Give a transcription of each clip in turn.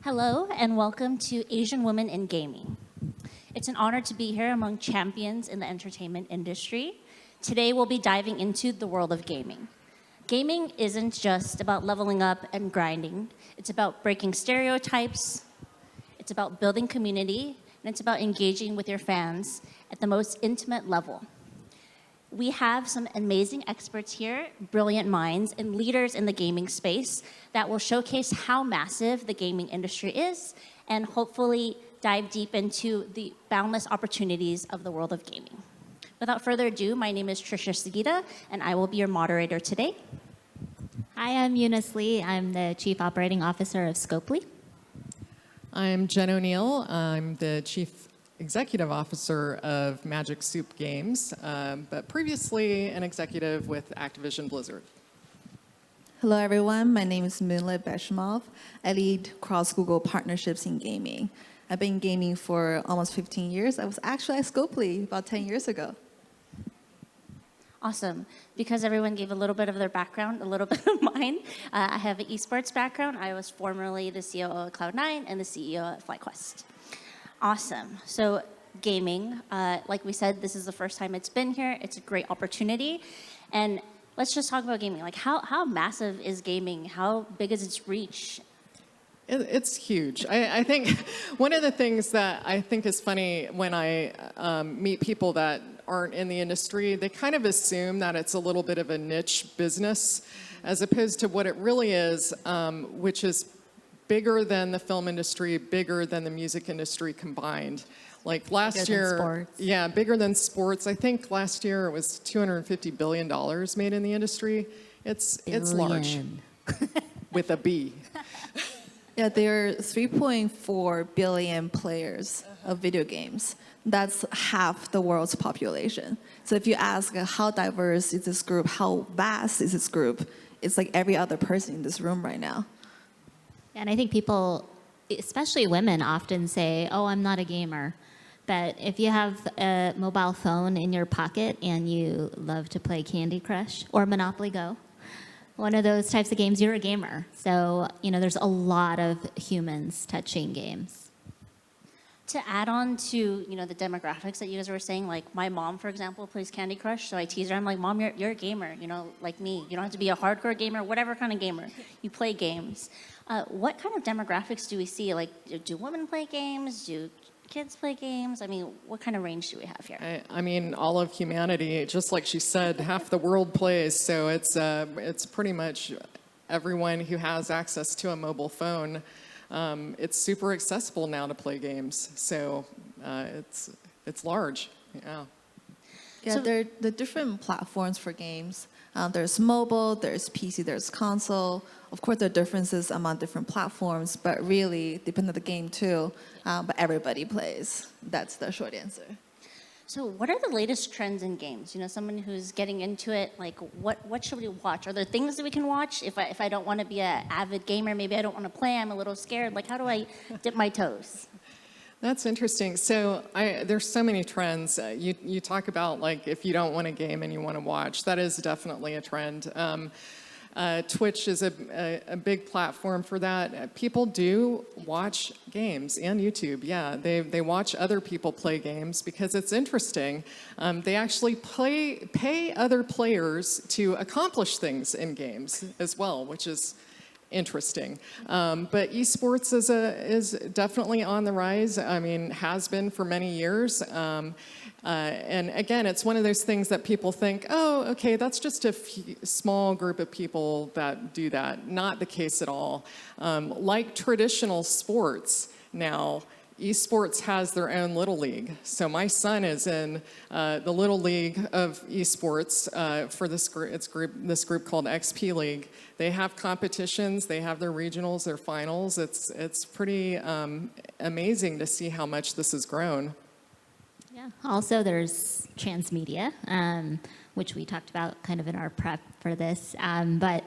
Hello, and welcome to Asian Women in Gaming. It's an honor to be here among champions in the entertainment industry. Today, we'll be diving into the world of gaming. Gaming isn't just about leveling up and grinding. It's about breaking stereotypes, it's about building community, and it's about engaging with your fans at the most intimate level. We have some amazing experts here, brilliant minds, and leaders in the gaming space that will showcase how massive the gaming industry is and hopefully dive deep into the boundless opportunities of the world of gaming. Without further ado, my name is Trisha Sugita, and I will be your moderator today. Hi, I'm Eunice Lee. I'm the Chief Operating Officer of Scopely. I'm Jen O'Neill. I'm the Chief Executive Officer of Magic Soup Games, but previously an executive with Activision Blizzard. Hello, everyone. My name is Moonlit Beshmov. I lead cross-Google partnerships in gaming. I've been gaming for almost 15 years. I was actually at Scopely about 10 years ago. Awesome. Because everyone gave a little bit of their background, a little bit of mine. I have an esports background. I was formerly the COO at Cloud9 and the CEO at FlyQuest. Awesome. So gaming, like we said, this is the first time it's been here. It's a great opportunity. And let's just talk about gaming. Like how massive is gaming? How big is its reach? It's huge. I think one of the things that I think is funny when I meet people that aren't in the industry, they kind of assume that it's a little bit of a niche business as opposed to what it really is, which is bigger than the film industry, bigger than the music industry combined. Like last year, yeah, bigger than sports. I think last year it was $250 billion made in the industry. It's large, with a B. Yeah, there are 3.4 billion players of video games. That's half the world's population. So if you ask how diverse is this group, how vast is this group, it's like every other person in this room right now. And I think people, especially women, often say, oh, I'm not a gamer. But if you have a mobile phone in your pocket and you love to play Candy Crush or Monopoly Go, one of those types of games, you're a gamer. So, there's a lot of humans touching games. To add on to the demographics that you guys were saying, like my mom, for example, plays Candy Crush. So I tease her. I'm like, Mom, you're a gamer. Like me. You don't have to be a hardcore gamer, whatever kind of gamer. You play games. What kind of demographics do we see? Like, do women play games? Do kids play games? I mean, what kind of range do we have here? I mean, all of humanity. Just like she said, half the world plays. So it's pretty much everyone who has access to a mobile phone. It's super accessible now to play games, so it's large. Yeah. Yeah, So- there are the different platforms for games. There's mobile, there's PC, there's console. Of course, there are differences among different platforms, but really, depending on the game too. But everybody plays. That's the short answer. So what are the latest trends in games? Someone who's getting into it, like what should we watch? Are there things that we can watch? If I don't want to be an avid gamer, maybe I don't want to play, I'm a little scared. Like, how do I dip my toes? That's interesting. So there's so many trends. You talk about like if you don't want to game and you want to watch, that is definitely a trend. Twitch is a big platform for that. People do watch games and YouTube. Yeah, they watch other people play games because it's interesting. They actually pay other players to accomplish things in games as well, which is interesting. But esports is definitely on the rise. I mean, has been for many years. And again, it's one of those things that people think, oh, okay, that's just a small group of people that do that. Not the case at all. Like traditional sports now, esports has their own little league. So my son is in the little league of esports for this group called XP League. They have competitions, they have their regionals, their finals. It's pretty amazing to see how much this has grown. Yeah. Also, there's transmedia, which we talked about kind of in our prep for this. But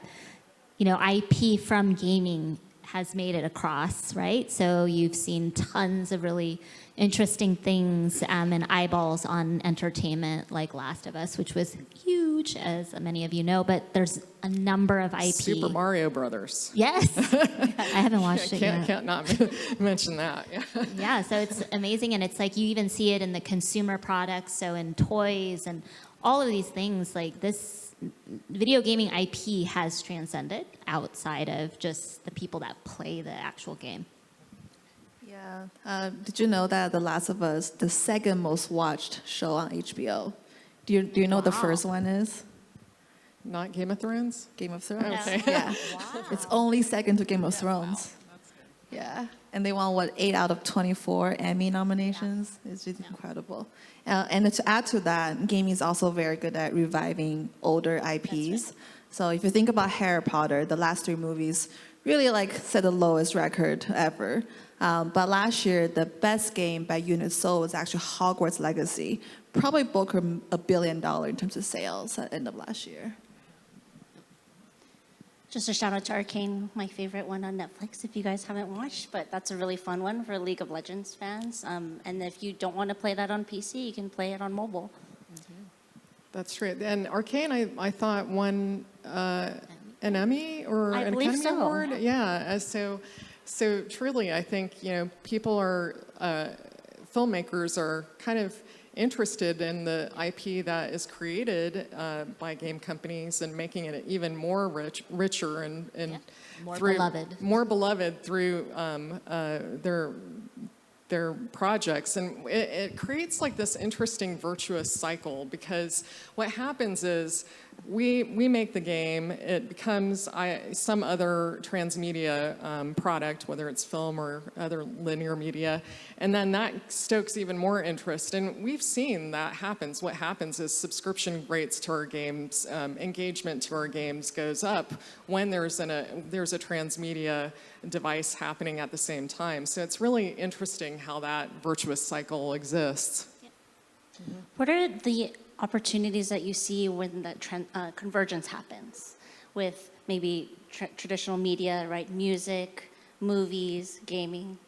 IP from gaming has made it across, right? So you've seen tons of really interesting things and eyeballs on entertainment like Last of Us, which was huge, as many of you know, but there's a number of IP. Super Mario Brothers. Yes. I haven't watched it yet. Can't not mention that. Yeah. Yeah, so it's amazing, and it's like you even see it in the consumer products, so in toys and all of these things. Like this video gaming IP has transcended outside of just the people that play the actual game. Yeah. Did you know that The Last of Us, the second most watched show on HBO? Do you know what the Wow. first one is? Not Game of Thrones? Game of Thrones. Okay. Yeah. It's only second to Game of Thrones. Yeah. And they won, 8 out of 24 Emmy nominations? It's just incredible. And to add to that, gaming is also very good at reviving older IPs. So if you think about Harry Potter, the last 3 movies really set the lowest record ever. But last year, the best game by unit sold was actually Hogwarts Legacy. Probably broke $1 billion in terms of sales at the end of last year. Just a shout out to Arcane, my favorite one on Netflix, if you guys haven't watched, but that's a really fun one for League of Legends fans. And if you don't want to play that on PC, you can play it on mobile. That's true. And Arcane, I thought won an Emmy or I an believe Academy so. Award. Yeah. So truly, I think people are filmmakers are kind of interested in the IP that is created by game companies and making it even more richer and More through, beloved. more beloved through their projects. And it creates this interesting virtuous cycle, because what happens is we make the game, it becomes some other transmedia product, whether it's film or other linear media, and then that stokes even more interest. And we've seen that happens. What happens is subscription rates to our games, engagement to our games goes up when there's a transmedia device happening at the same time. So it's really interesting how that virtuous cycle exists. What are the opportunities that you see when that convergence happens with maybe traditional media, right? Music, movies, gaming?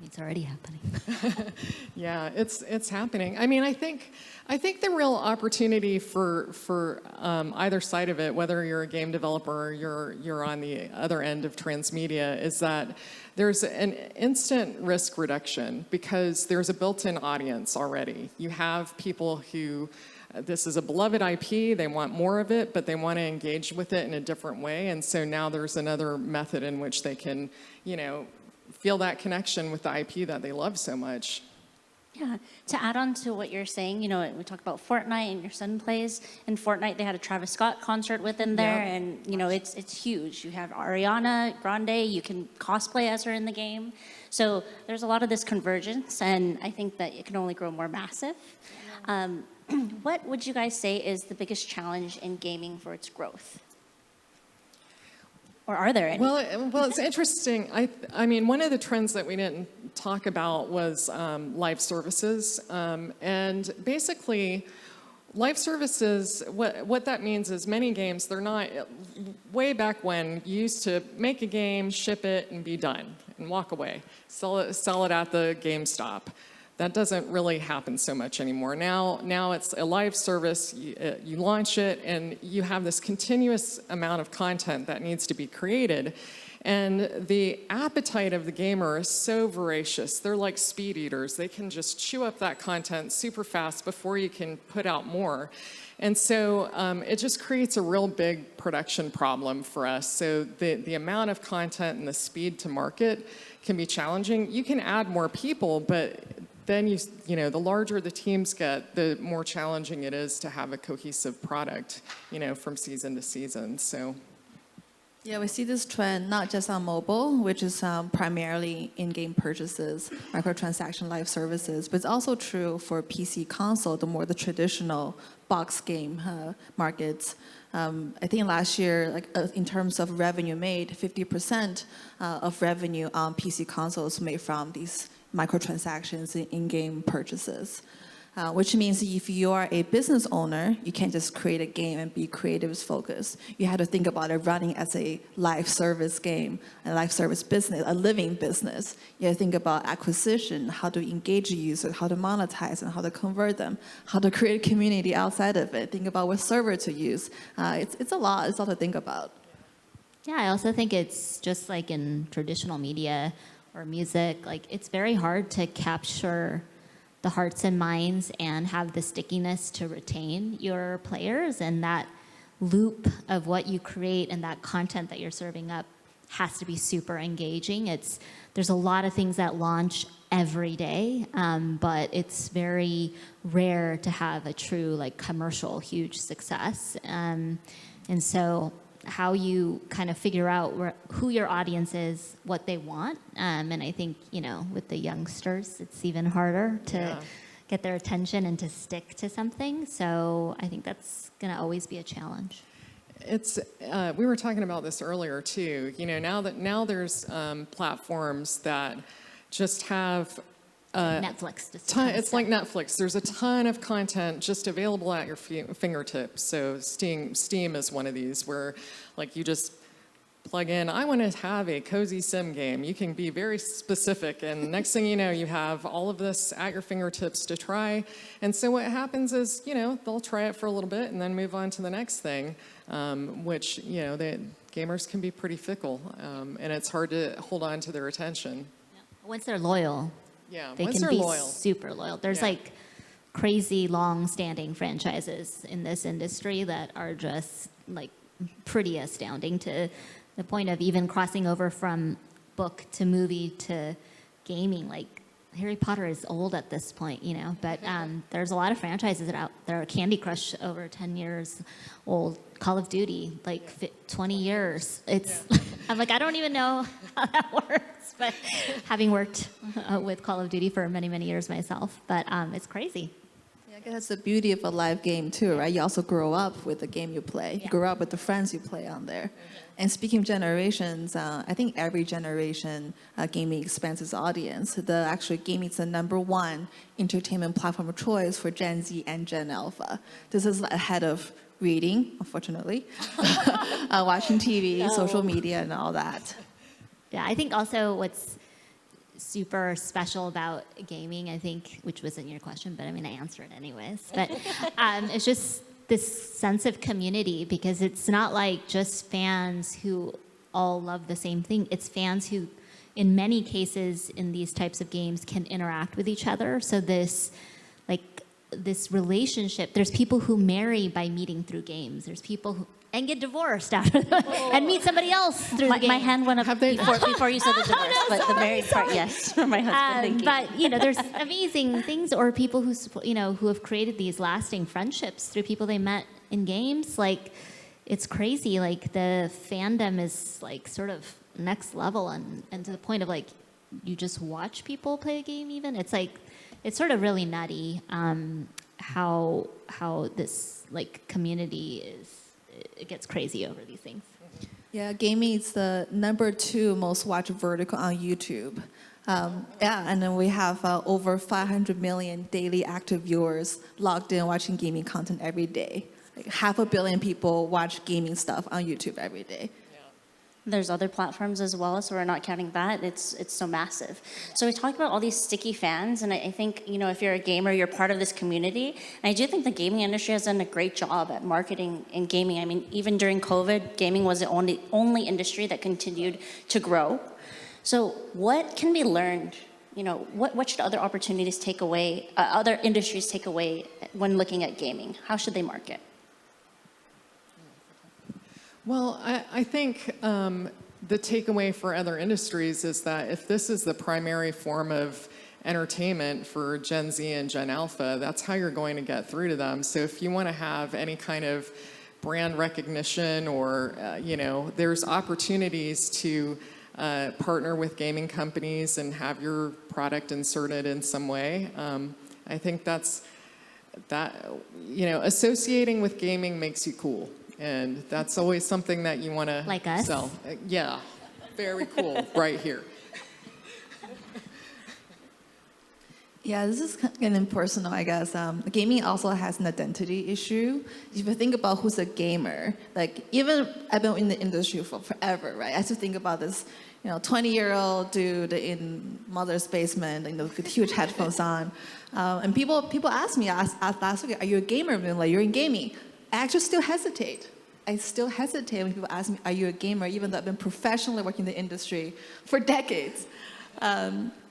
It's already happening. Yeah, it's happening. I mean, I think the real opportunity for either side of it, whether you're a game developer or you're on the other end of transmedia, is that there's an instant risk reduction because there's a built-in audience already. You have people who, this is a beloved IP, they want more of it, but they want to engage with it in a different way. And so now there's another method in which they can, feel that connection with the IP that they love so much. Yeah, to add on to what you're saying, we talk about Fortnite and your son plays. In Fortnite, they had a Travis Scott concert within there, Yep. and it's huge. You have Ariana Grande, you can cosplay as her in the game. So there's a lot of this convergence, and I think that it can only grow more massive. What would you guys say is the biggest challenge in gaming for its growth? Or are there any? Well, it's interesting. I mean, one of the trends that we didn't talk about was live services, and basically, live services. What that means is many games, they're not. Way back when, you used to make a game, ship it, and be done, and walk away. Sell it at the GameStop. That doesn't really happen so much anymore. Now it's a live service, you launch it, and you have this continuous amount of content that needs to be created. And the appetite of the gamer is so voracious. They're like speed eaters. They can just chew up that content super fast before you can put out more. And so it just creates a real big production problem for us. So the amount of content and the speed to market can be challenging. You can add more people, but then the larger the teams get, the more challenging it is to have a cohesive product, from season to season. So, Yeah, we see this trend not just on mobile, which is primarily in-game purchases, microtransaction live services, but it's also true for PC console, the traditional box game markets. I think last year, in terms of revenue made, 50% of revenue on PC consoles made from these microtransactions in in-game purchases. which means if you are a business owner, you can't just create a game and be creative focused. You have to think about it running as a live service game, a live service business, a living business. You have to think about acquisition, how to engage users, how to monetize and how to convert them, how to create a community outside of it. Think about what server to use. It's a lot. It's a lot to think about. Yeah, I also think it's just like in traditional media or music, like it's very hard to capture the hearts and minds and have the stickiness to retain your players, and that loop of what you create and that content that you're serving up has to be super engaging. There's a lot of things that launch every day, but it's very rare to have a true like commercial huge success. And so how you kind of figure out who your audience is, what they want. And I think, with the youngsters, it's even harder to get their attention and to stick to something. So I think that's going to always be a challenge. It's we were talking about this earlier too. Now there's platforms that just have Netflix. Just it's like Netflix. There's a ton of content just available at your fingertips. So Steam is one of these where, like, you just plug in, I want to have a cozy sim game. You can be very specific, and next thing you know, you have all of this at your fingertips to try. And so what happens is, they'll try it for a little bit and then move on to the next thing, which, the gamers can be pretty fickle, and it's hard to hold on to their attention. Once they're loyal, Yeah, they once can they're be loyal. super loyal. There's Yeah. like crazy long-standing franchises in this industry that are just like pretty astounding, to the point of even crossing over from book to movie to gaming. Like Harry Potter is old at this point, but there's a lot of franchises out there. Candy Crush, over 10 years old. Call of Duty, like 20 years. It's I'm like, I don't even know how that works, but having worked with Call of Duty for many, many years myself, but it's crazy. Yeah, I guess that's the beauty of a live game too, right? You also grow up with the game you play. You grow up with the friends you play on there. And speaking of generations, I think every generation gaming expands its audience. Actually, gaming is the #1 entertainment platform of choice for Gen Z and Gen Alpha. This is ahead of reading, unfortunately, watching TV, social media, and all that. Yeah, I think also what's super special about gaming, I think, which wasn't your question, but I mean, I answer it anyways, but it's just this sense of community, because it's not like just fans who all love the same thing. It's fans who, in many cases in these types of games, can interact with each other. So this relationship, there's people who marry by meeting through games. There's people who and get divorced after and meet somebody else through the game. My hand went up Have they- before you said the divorce, but the married part, yes, for my husband. Thank you. But there's amazing things, or people who have created these lasting friendships through people they met in games. Like, it's crazy. Like, the fandom is like sort of next level, and to the point of like you just watch people play a game. Even it's sort of really nutty how this like community it gets crazy over these things. Yeah, gaming is the #2 most watched vertical on YouTube. And then we have over 500 million daily active viewers logged in watching gaming content every day. Like 500 million people watch gaming stuff on YouTube every day. There's other platforms as well, so we're not counting that. It's so massive. So we talked about all these sticky fans, and I think, if you're a gamer, you're part of this community. And I do think the gaming industry has done a great job at marketing in gaming. I mean, even during COVID, gaming was the only industry that continued to grow. So what can be learned? What should other opportunities take away, other industries take away when looking at gaming? How should they market? Well, I think the takeaway for other industries is that if this is the primary form of entertainment for Gen Z and Gen Alpha, that's how you're going to get through to them. So if you want to have any kind of brand recognition or, there's opportunities to partner with gaming companies and have your product inserted in some way. I think associating with gaming makes you cool. And that's always something that you want to Like us? sell. Yeah, very cool, right here. Yeah, this is kind of personal, I guess. Gaming also has an identity issue. If you think about who's a gamer, like even I've been in the industry for forever, right? I just think about this, 20-year-old dude in mother's basement, with huge headphones on, and people ask me, asked last week, "Are you a gamer?" And like, "You're in gaming." I actually still hesitate. I still hesitate when people ask me, "Are you a gamer?" Even though I've been professionally working in the industry for decades.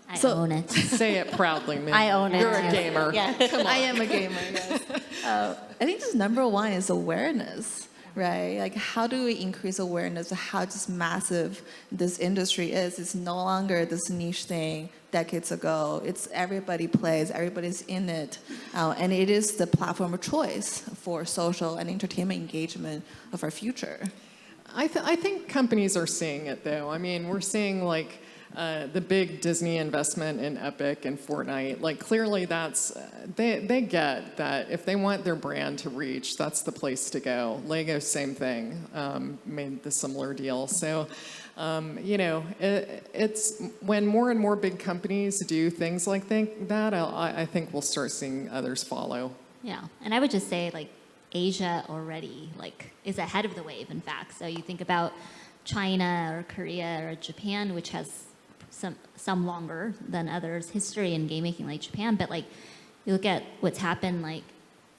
I So- own it. Say it proudly, man. I own it. You're a gamer. Yeah. I am a gamer, yes. I think just number one is awareness, right? Like, how do we increase awareness of how just massive this industry is? It's no longer this niche thing decades ago. It's everybody plays, everybody's in it. And it is the platform of choice for social and entertainment engagement of our future. I think companies are seeing it, though. I mean, we're seeing like the big Disney investment in Epic and Fortnite. Like, clearly, that's they get that if they want their brand to reach, that's the place to go. Lego, same thing, made the similar deal. So, it's when more and more big companies do things like that, I think we'll start seeing others follow. Yeah, and I would just say like Asia already is ahead of the wave. In fact, so you think about China or Korea or Japan, which has some longer than others history in game making, like Japan. But like you look at what's happened like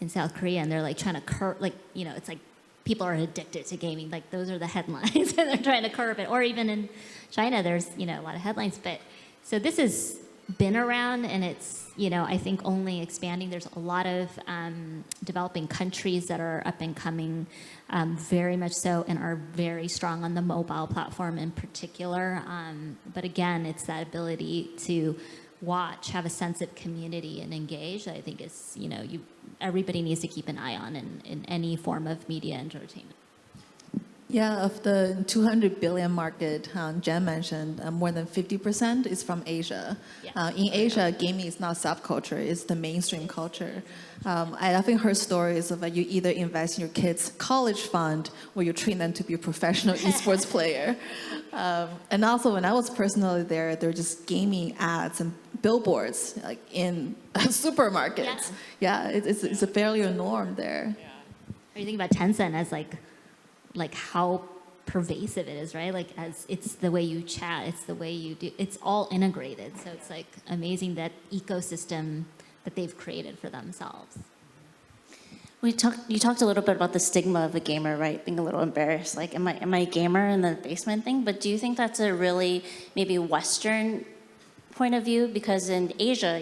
in South Korea, and they're like trying to curb, it's like people are addicted to gaming. Like those are the headlines, and they're trying to curb it. Or even in China, there's a lot of headlines. But so this has been around, and it's I think only expanding. There's a lot of developing countries that are up and coming, very much so, and are very strong on the mobile platform in particular. But again, it's that ability to watch, have a sense of community, and engage that I think is everybody needs to keep an eye on in any form of media entertainment. Yeah, of the 200 billion market Jen mentioned, more than 50% is from Asia. Yeah. In Asia, gaming is not subculture, it's the mainstream culture. I often heard stories of you either invest in your kids' college fund or you train them to be a professional esports player. And also, when I was personally there were just gaming ads and billboards like in supermarkets. Yeah, it's a fairly a norm there. Or you think about Tencent as like how pervasive it is, right? Like as it's the way you chat, it's the way you do, it's all integrated. So it's like amazing that ecosystem that they've created for themselves. You talked a little bit about the stigma of a gamer, right? Being a little embarrassed, like, am I a gamer in the basement thing? But do you think that's a really maybe Western point of view? Because in Asia,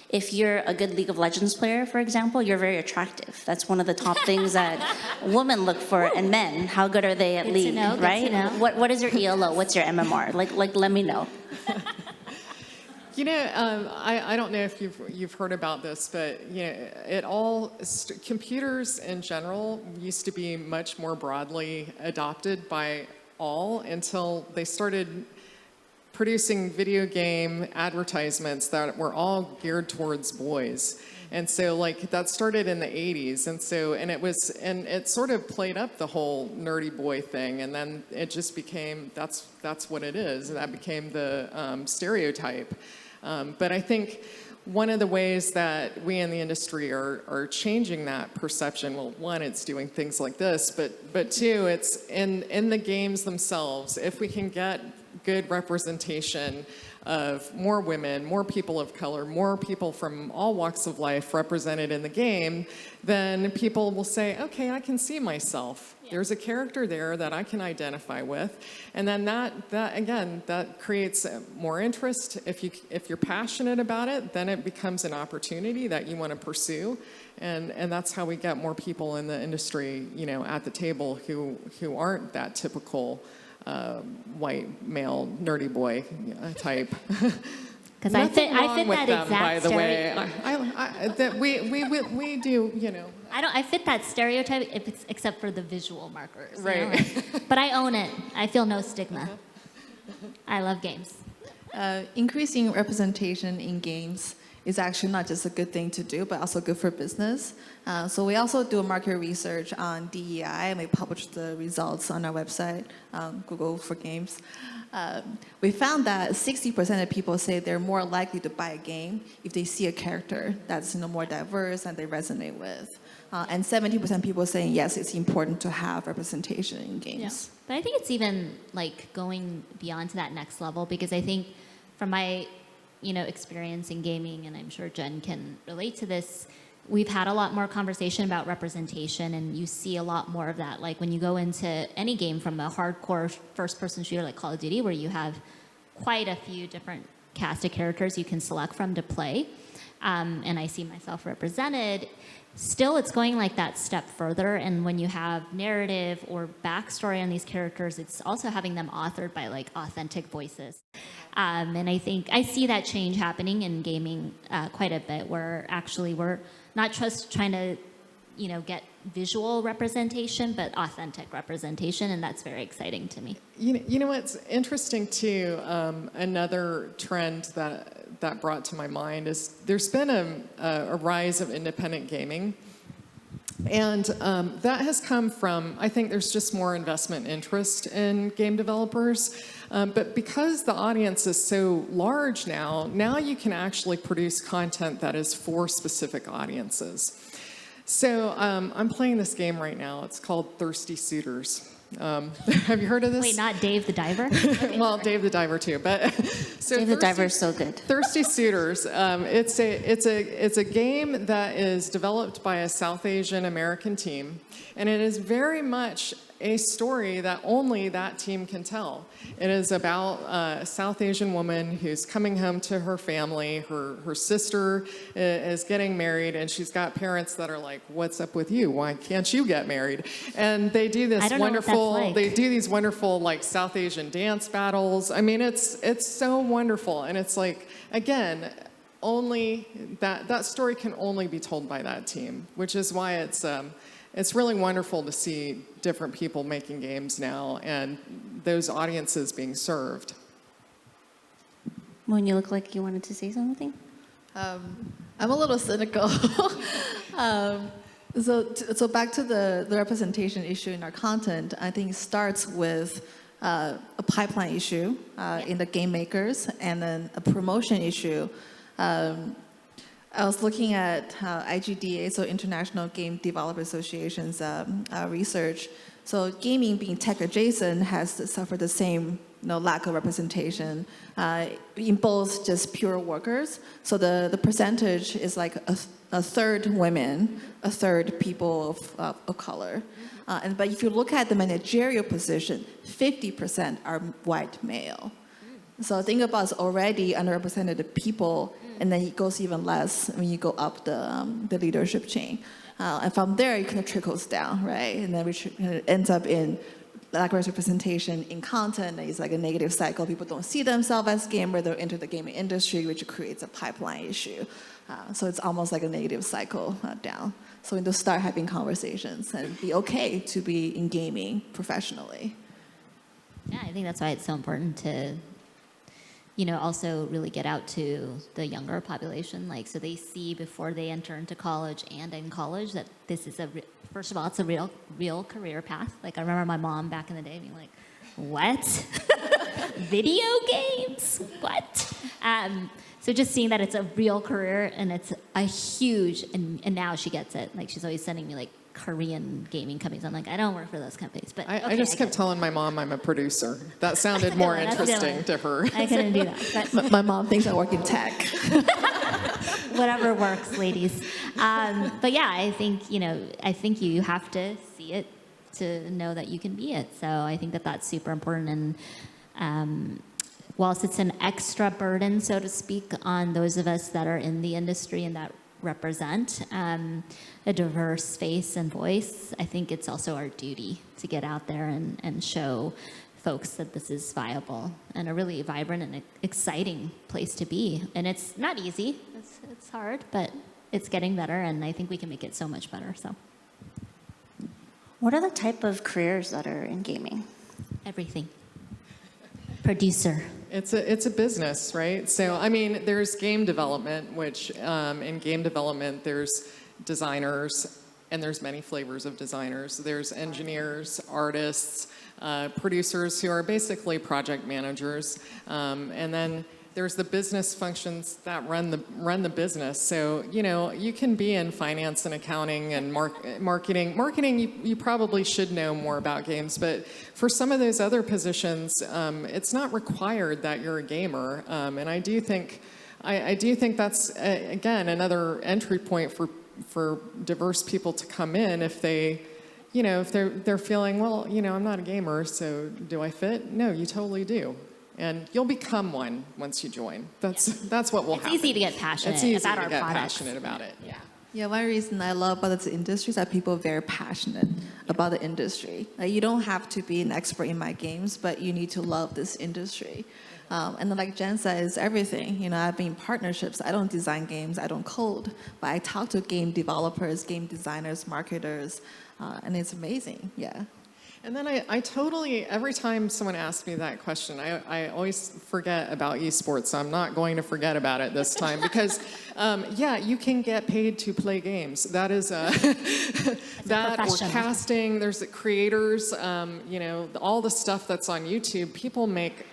if you're a good League of Legends player, for example, you're very attractive. That's one of the top things that women look for, and men. How good are they at Good to League, know, good right? to know. What is your ELO? What's your MMR? Like let me know. I don't know if you've heard about this, but computers in general used to be much more broadly adopted by all until they started producing video game advertisements that were all geared towards boys. And so that started in the 80s. And it sort of played up the whole nerdy boy thing. And then it just became, that's what it is. That became the stereotype. But I think one of the ways that we in the industry are changing that perception, well, one, it's doing things like this, but two, it's in the games themselves. If we can get good representation of more women, more people of color, more people from all walks of life represented in the game, then people will say, okay, I can see myself. There's a character there that I can identify with. And then that creates more interest. If you're passionate about it, then it becomes an opportunity that you want to pursue. And that's how we get more people in the industry, at the table who aren't that typical white male nerdy boy type. Because I fit with that them, exact by the way. stereotype. We do, I fit that stereotype except for the visual markers. Right. But I own it. I feel no stigma. I love games. Increasing representation in games is actually not just a good thing to do, but also good for business. So we also do market research on DEI, and we publish the results on our website, Google for Games. We found that 60% of people say they're more likely to buy a game if they see a character that's more diverse and they resonate with. And 70% of people saying yes, it's important to have representation in games. But I think it's even like going beyond to that next level, because I think from my experience in gaming, and I'm sure Jen can relate to this, we've had a lot more conversation about representation, and you see a lot more of that. Like when you go into any game, from a hardcore first-person shooter like Call of Duty, where you have quite a few different cast of characters you can select from to play, and I see myself represented. Still, it's going like that step further, and when you have narrative or backstory on these characters, it's also having them authored by like authentic voices. And I think I see that change happening in gaming quite a bit, where actually we're not just trying to, get visual representation, but authentic representation, and that's very exciting to me. You know what's interesting too, another trend that brought to my mind is there's been a rise of independent gaming. And that has come from, I think there's just more investment interest in game developers. But because the audience is so large now you can actually produce content that is for specific audiences. So I'm playing this game right now. It's called Thirsty Suitors. Have you heard of this? Wait, not Dave the Diver? Well, Dave the Diver too, but so Dave the Diver is so good. Thirsty Suitors. It's a game that is developed by a South Asian American team, and it is very much a story that only that team can tell. It is about a South Asian woman who's coming home to her family. Her sister is getting married, and she's got parents that are like, "What's up with you? Why can't you get married?" And they do this wonderful. Like. They do these wonderful like South Asian dance battles. I mean, it's so wonderful, and it's like, again, only that story can only be told by that team, which is why it's really wonderful to see different people making games now and those audiences being served. Moon, you look like you wanted to say something. I'm a little cynical. So back to the representation issue in our content, I think it starts with a pipeline issue in the game makers, and then a promotion issue. I was looking at IGDA, so International Game Developer Association's research. So gaming, being tech adjacent, has suffered the same lack of representation in both just pure workers. So the percentage is like a third women, a third people of color. But if you look at the managerial position, 50% are white male. So think about it's already underrepresented people, and then it goes even less when you go up the leadership chain. And from there, it kind of trickles down, right? And then which ends up in lack of representation in content. It's like a negative cycle. People don't see themselves as gamers. They'll enter the gaming industry, which creates a pipeline issue. So it's almost like a negative cycle down. So we need to start having conversations and be okay to be in gaming professionally. Yeah, I think that's why it's so important to also really get out to the younger population, like, so they see before they enter into college and in college that this is first of all, it's a real career path. Like, I remember my mom back in the day being like, what? Video games? What? So just seeing that it's a real career, and it's a huge, and now she gets it. Like, she's always sending me like Korean gaming companies. I'm like, I don't work for those companies, but I just kept telling my mom I'm a producer. That sounded more interesting to her. I couldn't do that. But My mom thinks I work in tech. whatever works, ladies. But yeah, I think you have to see it to know that you can be it. So I think that that's super important. And whilst it's an extra burden, so to speak, on those of us that are in the industry and that represent a diverse face and voice, I think it's also our duty to get out there and show folks that this is viable and a really vibrant and exciting place to be. And it's not easy, it's hard, but it's getting better, and I think we can make it so much better. So What are the type of careers that are in gaming? everything. Producer. It's a business, right? So, I mean, there's game development, which in game development, there's designers, and there's many flavors of designers. There's engineers, artists, producers who are basically project managers, and then there's the business functions that run the business. So, you know, you can be in finance and accounting and marketing. Marketing, you probably should know more about games, but for some of those other positions, it's not required that you're a gamer. And I do think that's again another entry point for diverse people to come in if they. You know, if they're feeling, well, you know, I'm not a gamer, so do I fit? No, you totally do. And you'll become one once you join. That's what will happen. It's easy to get passionate It's easy about to our get products. passionate about it. Yeah. Yeah, one reason I love about this industry is that people are very passionate about the industry. Like, you don't have to be an expert in my games, but you need to love this industry. And then, like Jen said, it's everything. You know, I've been in partnerships. I don't design games, I don't code, but I talk to game developers, game designers, marketers, and it's amazing. Yeah. And then I totally, every time someone asks me that question, I always forget about esports. So I'm not going to forget about it this time because, yeah, you can get paid to play games. That is that or profession. casting. There's the creators. You know, all the stuff that's on YouTube. People make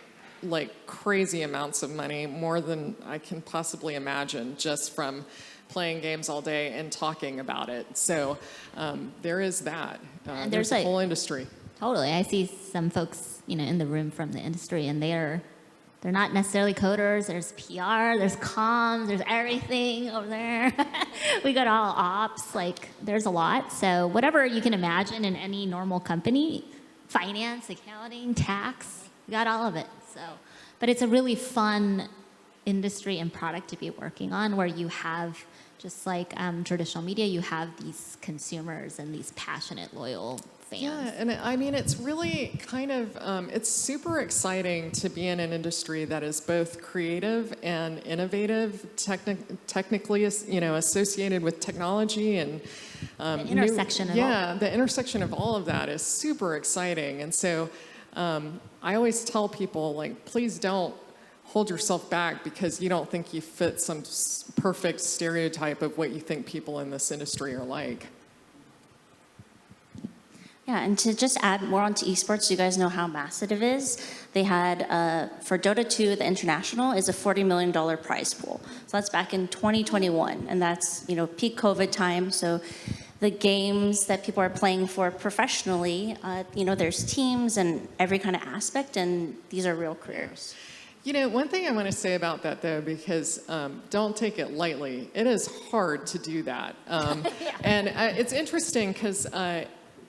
like crazy amounts of money, more than I can possibly imagine, just from playing games all day and talking about it. So there is that. And There's a like- whole industry. Totally. I see some folks, you know, in the room from the industry, and they're not necessarily coders. There's PR, there's comms, there's everything over there. We got all ops. Like, there's a lot. So whatever you can imagine in any normal company, finance, accounting, tax, we got all of it. So, but it's a really fun industry and product to be working on, where you have, just like traditional media, you have these consumers and these passionate, loyal fans. Yeah, and I mean, it's really kind of, it's super exciting to be in an industry that is both creative and innovative, technically, you know, associated with technology and The intersection of yeah, the intersection of all of that is super exciting. And so I always tell people, like, please don't hold yourself back because you don't think you fit some perfect stereotype of what you think people in this industry are like. Yeah, and to just add more onto esports, you guys know how massive it is. They had, for Dota 2, the international is a $40 million prize pool. So that's back in 2021, and that's, you know, peak COVID time. So the games that people are playing for professionally, you know, there's teams and every kind of aspect, and these are real careers. You know, one thing I want to say about that, though, because don't take it lightly, it is hard to do that. And it's interesting because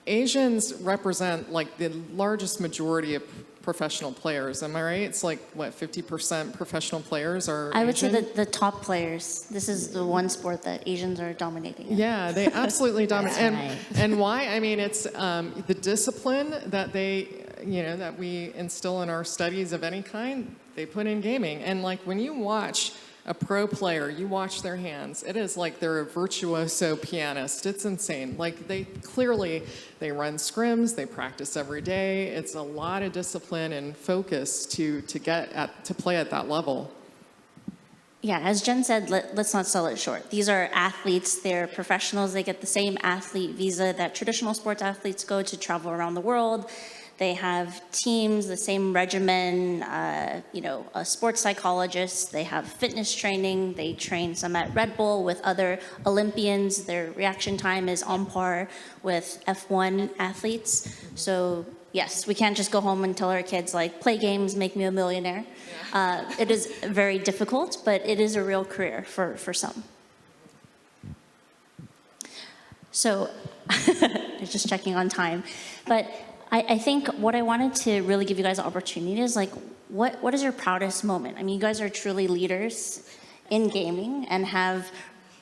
Asians represent like the largest majority of professional players. Am I right? It's like, what, 50% professional players are I would say Asian? that the top players, this is the one sport that Asians are dominating in. Yeah, they absolutely dominate. That's And, right. and why? I mean, it's the discipline that that we instill in our studies of any kind, they put in gaming. And like when you watch a pro player, you watch their hands, it is like they're a virtuoso pianist. It's insane. Like they run scrims, they practice every day. It's a lot of discipline and focus to play at that level. Yeah, as Jen said, let's not sell it short. These are athletes, they're professionals, they get the same athlete visa that traditional sports athletes go to travel around the world. They have teams, the same regimen, you know, a sports psychologist, they have fitness training, they train some at Red Bull with other Olympians. Their reaction time is on par with F1 athletes. So yes, we can't just go home and tell our kids, like, play games, make me a millionaire. It is very difficult, but it is a real career for some. So, just checking on time. But I think what I wanted to really give you guys an opportunity is, like, what is your proudest moment? I mean, you guys are truly leaders in gaming and have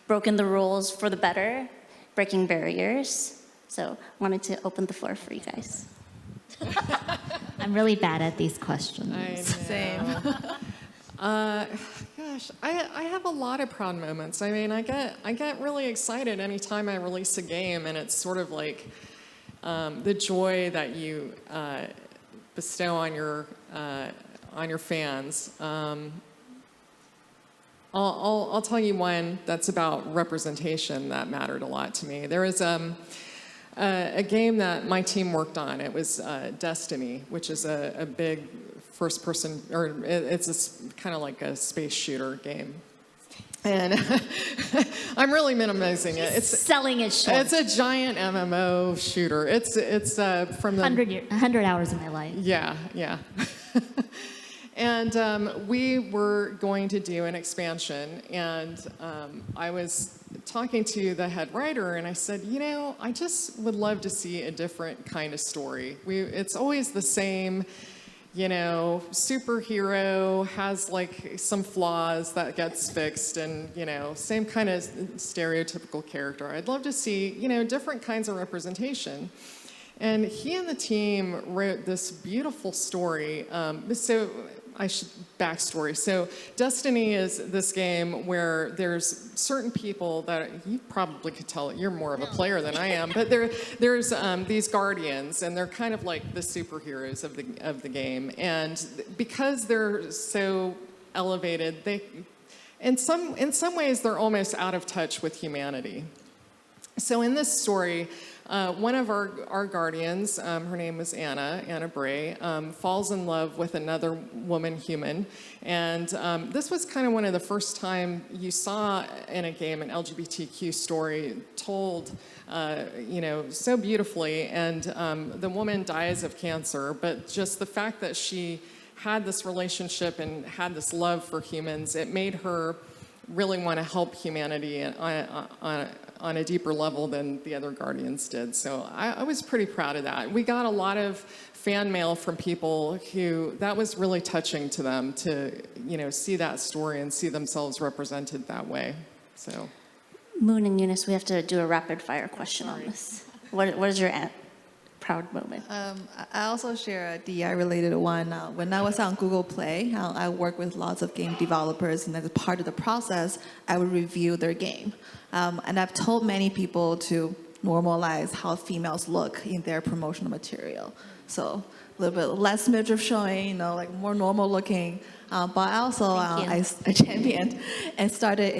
broken the rules for the better, breaking barriers. So I wanted to open the floor for you guys. I'm really bad at these questions. I know. Same. Gosh, I have a lot of proud moments. I mean, I get really excited anytime I release a game, and it's sort of like the joy that you bestow on on your fans. I'll tell you one that's about representation that mattered a lot to me. There was a game that my team worked on. It was Destiny, which is a big first-person, or it's kind of like a space shooter game. And I'm really minimizing it. It's Selling it short. It's a giant MMO shooter. It's from the 100 hours of my life. yeah. And we were going to do an expansion, and I was talking to the head writer, and I said, I just would love to see a different kind of story. It's always the same, superhero has like some flaws that gets fixed, and same kind of stereotypical character. I'd love to see, different kinds of representation. And he and the team wrote this beautiful story. Backstory. So Destiny is this game where there's certain people that you probably could tell you're more of a player than I am, but there's these guardians, and they're kind of like the superheroes of the game. And because they're so elevated, in some ways they're almost out of touch with humanity. So in this story, one of our guardians, her name was Anna Bray, falls in love with another woman human. And this was kind of one of the first time you saw in a game an LGBTQ story told, so beautifully. And the woman dies of cancer, but just the fact that she had this relationship and had this love for humans, it made her really want to help humanity on a deeper level than the other Guardians did. So I was pretty proud of that. We got a lot of fan mail from people who, that was really touching to them to, see that story and see themselves represented that way. So, Moon and Eunice, we have to do a rapid fire question on this. What is your proud moment? I also share a DI-related one. When I was on Google Play, I work with lots of game developers, and as part of the process, I would review their game. And I've told many people to normalize how females look in their promotional material. So a little bit less midriff showing, like more normal looking. But I also I championed and started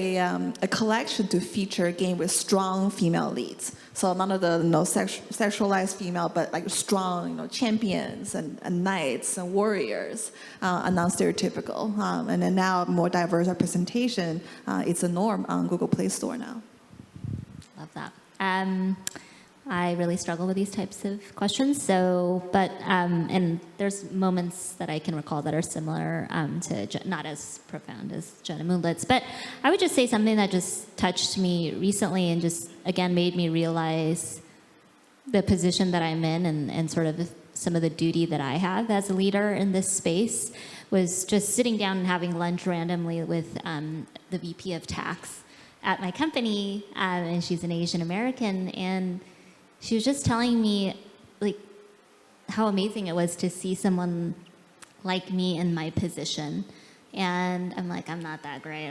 a collection to feature a game with strong female leads. So none of the sexualized female, but like strong champions and knights and warriors, and non-stereotypical. And then now more diverse representation. It's a norm on Google Play Store now. Love that. I really struggle with these types of questions. And there's moments that I can recall that are similar to, not as profound as Jenna Moonlit's. But I would just say something that just touched me recently and just, again, made me realize the position that I'm in and sort of some of the duty that I have as a leader in this space was just sitting down and having lunch randomly with the VP of tax at my company, and she's an Asian American, and she was just telling me like how amazing it was to see someone like me in my position. And I'm like, I'm not that great.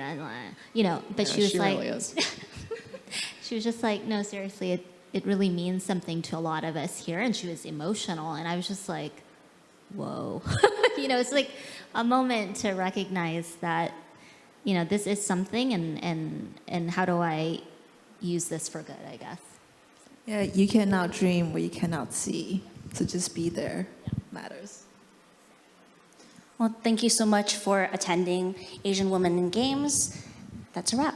But she was like, really is. she was just like, no, seriously, it really means something to a lot of us here. And she was emotional. And I was just like, whoa. It's like a moment to recognize that, this is something and how do I use this for good, I guess. Yeah, you cannot dream what you cannot see. So just be there matters. Well, thank you so much for attending Asian Women in Games. That's a wrap.